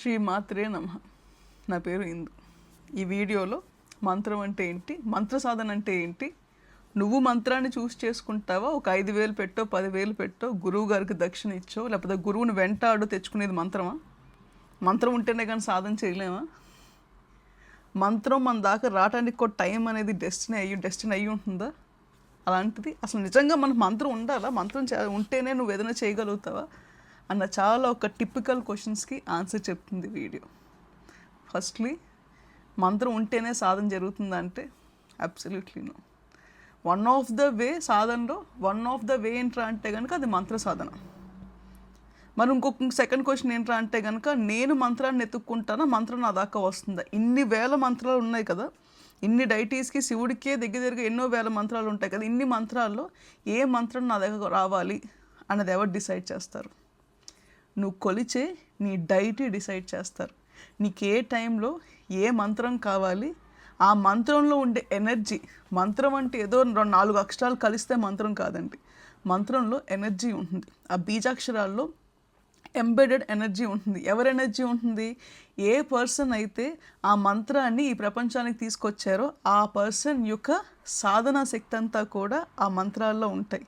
శ్రీ మాత్రే నమః. నా పేరు ఇందు. ఈ వీడియోలో మంత్రం అంటే ఏంటి, మంత్ర సాధన అంటే ఏంటి, నువ్వు మంత్రాన్ని చూస్ చేసుకుంటావా, ఒక 5,000 పెట్టో 10,000 పెట్టో గురువు గారికి దక్షిణ ఇచ్చో, లేకపోతే గురువుని వెంటాడో తెచ్చుకునేది మంత్రమా? మంత్రం ఉంటేనే కానీ సాధన చేయలేమా? మంత్రం మన దాకా రావడానికి కూడా టైం అనేది డెస్టినీ అయ్యి ఉంటుందా? అలాంటిది అసలు నిజంగా మనకు మంత్రం ఉండాలా? మంత్రం ఉంటేనే నువ్వు ఏదైనా చేయగలుగుతావా అన్న చాలా ఒక టిపికల్ క్వశ్చన్స్కి ఆన్సర్ చెప్తుంది వీడియో. ఫస్ట్లీ, మంత్రం ఉంటేనే సాధన జరుగుతుందంటే absolutely no. One of the way ఏంట్రా అంటే కనుక అది మంత్ర సాధన. మరి ఇంకొక సెకండ్ క్వశ్చన్ ఏంట్రా అంటే కనుక నేను మంత్రాన్ని ఎత్తుక్కుంటానా, మంత్రం నా దాకా వస్తుందా? ఇన్ని వేల మంత్రాలు ఉన్నాయి కదా, ఇన్ని డైటీస్కి శివుడికే దగ్గర ఎన్నో వేల మంత్రాలు ఉంటాయి కదా, ఇన్ని మంత్రాల్లో ఏ మంత్రం నా దగ్గర రావాలి అన్నది ఎవరు డిసైడ్ చేస్తారు? నువ్వు కొలిచే నీ డైటీ డిసైడ్ చేస్తారు. నీకు ఏ టైంలో ఏ మంత్రం కావాలి, ఆ మంత్రంలో ఉండే ఎనర్జీ. మంత్రం అంటే ఏదో 4 అక్షరాలు కలిస్తే మంత్రం కాదండి. మంత్రంలో ఎనర్జీ ఉంటుంది. ఆ బీజాక్షరాల్లో ఎంబెడెడ్ ఎనర్జీ ఉంటుంది. ఎవరి ఎనర్జీ ఉంటుంది? ఏ పర్సన్ అయితే ఆ మంత్రాన్ని ఈ ప్రపంచానికి తీసుకొచ్చారో ఆ పర్సన్ యొక్క సాధనా శక్తి అంతా కూడా ఆ మంత్రాల్లో ఉంటాయి.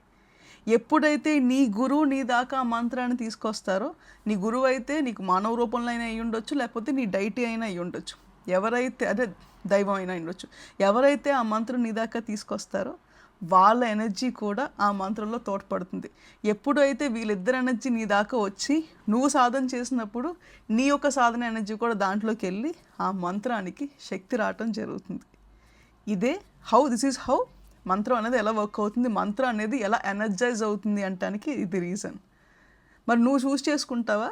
ఎప్పుడైతే నీ గురువు నీ దాకా ఆ మంత్రాన్ని తీసుకొస్తారో, నీ గురువు అయితే నీకు మానవ రూపంలో అయినా అయ్యి ఉండొచ్చు, లేకపోతే నీ డైటీ అయినా అయ్యి ఉండొచ్చు, ఎవరైతే అదే దైవం అయినా ఉండొచ్చు, ఎవరైతే ఆ మంత్రం నీ దాకా తీసుకొస్తారో వాళ్ళ ఎనర్జీ కూడా ఆ మంత్రంలో తోడ్పడుతుంది. ఎప్పుడైతే వీళ్ళిద్దరు ఎనర్జీ నీ దాకా వచ్చి నువ్వు సాధన చేసినప్పుడు నీ యొక్క సాధన ఎనర్జీ కూడా దాంట్లోకి వెళ్ళి ఆ మంత్రానికి శక్తి రావటం జరుగుతుంది. దిస్ ఈజ్ హౌ మంత్రం అనేది ఎలా వర్క్ అవుతుంది, మంత్రం అనేది ఎలా ఎనర్జైజ్ అవుతుంది అంటానికి ఇది రీజన్. మరి నువ్వు చూస్ చేసుకుంటావా?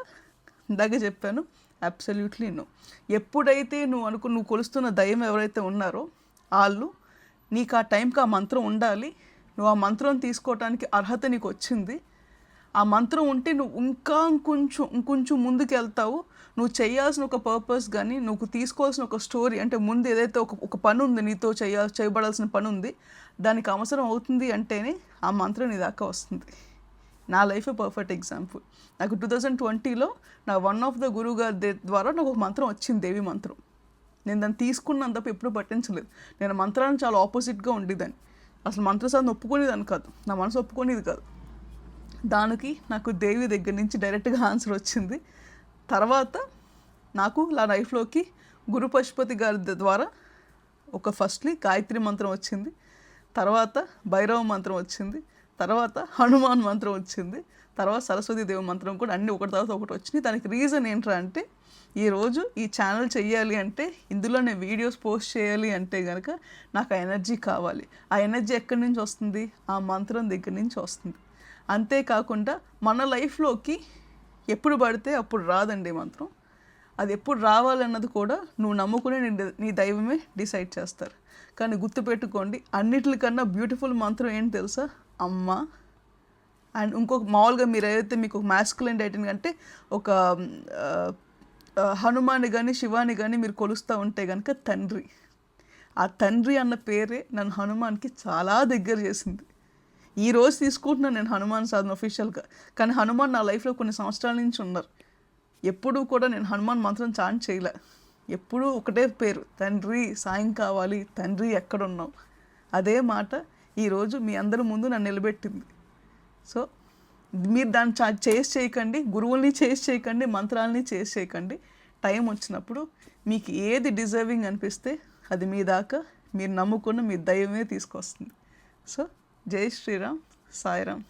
ఇందాక చెప్పాను, అబ్సల్యూట్లీ నో. ఎప్పుడైతే నువ్వు కొలుస్తున్న దయ్యం ఎవరైతే ఉన్నారో వాళ్ళు నీకు ఆ టైంకి ఆ మంత్రం ఉండాలి, నువ్వు ఆ మంత్రం తీసుకోవటానికి అర్హత నీకు వచ్చింది, ఆ మంత్రం ఉంటే నువ్వు ఇంకొంచెం ముందుకు వెళ్తావు. నువ్వు చేయాల్సిన ఒక పర్పస్ కానీ నువ్వు తీసుకోవాల్సిన ఒక స్టోరీ, అంటే ముందు ఏదైతే ఒక పని ఉంది, నీతో చేయబడాల్సిన పని ఉంది, దానికి అవసరం అవుతుంది అంటేనే ఆ మంత్రం నీ దాకా వస్తుంది. నా లైఫ్ పర్ఫెక్ట్ ఎగ్జాంపుల్. నాకు 2020లో నా వన్ ఆఫ్ ద గురువు గారి ద్వారా నాకు ఒక మంత్రం వచ్చింది, దేవి మంత్రం. నేను దాన్ని తీసుకున్నంత తప్ప ఎప్పుడూ పట్టించలేదు. నేను మంత్రాన్ని చాలా ఆపోజిట్గా ఉండేదాన్ని. అసలు మంత్ర సాధన ఒప్పుకునేదాన్ని కాదు, నా మనసు ఒప్పుకునేది కాదు. దానికి నాకు దేవి దగ్గర నుంచి డైరెక్ట్గా ఆన్సర్ వచ్చింది. తర్వాత నాకు నా లైఫ్లోకి గురు పశుపతి గారి ద్వారా ఫస్ట్లీ గాయత్రి మంత్రం వచ్చింది, తర్వాత భైరవ మంత్రం వచ్చింది, తర్వాత హనుమాన్ మంత్రం వచ్చింది, తర్వాత సరస్వతి దేవి మంత్రం కూడా అన్నీ ఒకటి తర్వాత ఒకటి వచ్చినాయి. దానికి రీజన్ ఏంట్రా అంటే ఈరోజు ఈ ఛానల్ చెయ్యాలి అంటే, ఇందులో నేను వీడియోస్ పోస్ట్ చేయాలి అంటే కనుక నాకు ఆ ఎనర్జీ కావాలి. ఆ ఎనర్జీ ఎక్కడి నుంచి వస్తుంది? ఆ మంత్రం దగ్గర నుంచి వస్తుంది. అంతేకాకుండా మన లైఫ్లోకి ఎప్పుడు పడితే అప్పుడు రాదండి మంత్రం. అది ఎప్పుడు రావాలన్నది కూడా నువ్వు నమ్ముకునే నీ దైవమే డిసైడ్ చేస్తారు. కానీ గుర్తుపెట్టుకోండి, అన్నిటికన్నా బ్యూటిఫుల్ మంత్రం ఏంటి తెలుసా? అమ్మ. అండ్ ఇంకొక మామూలుగా మీరు ఏదైతే మీకు ఒక మ్యాస్కులైన్ డైటింగ్ అంటే ఒక హనుమాన్ని కానీ శివాని కానీ మీరు కొలుస్తూ ఉంటే కనుక తండ్రి. ఆ తండ్రి అన్న పేరే నన్ను హనుమాన్కి చాలా దగ్గర చేసింది. ఈరోజు తీసుకుంటున్నాను నేను హనుమాన్ సాధన అఫీషియల్గా, కానీ హనుమాన్ నా లైఫ్లో కొన్ని సంవత్సరాల నుంచి ఉన్నారు. ఎప్పుడూ కూడా నేను హనుమాన్ మంత్రం చాంట్ చేయలే. ఎప్పుడూ ఒకటే పేరు, తండ్రి సాయం కావాలి, తండ్రి ఎక్కడున్నావు. అదే మాట ఈరోజు మీ అందరి ముందు నన్ను నిలబెట్టింది. సో మీరు దాన్ని చేసి చేయకండి, గురువుల్ని చేసి చేయకండి, మంత్రాలని చేసి చేయకండి. టైం వచ్చినప్పుడు మీకు ఏది డిజర్వింగ్ అనిపిస్తే అది మీ దాకా మీరు నమ్ముకున్న మీ దైవమే తీసుకొస్తుంది. సో జై శ్రీరామ్, సాయిరామ్.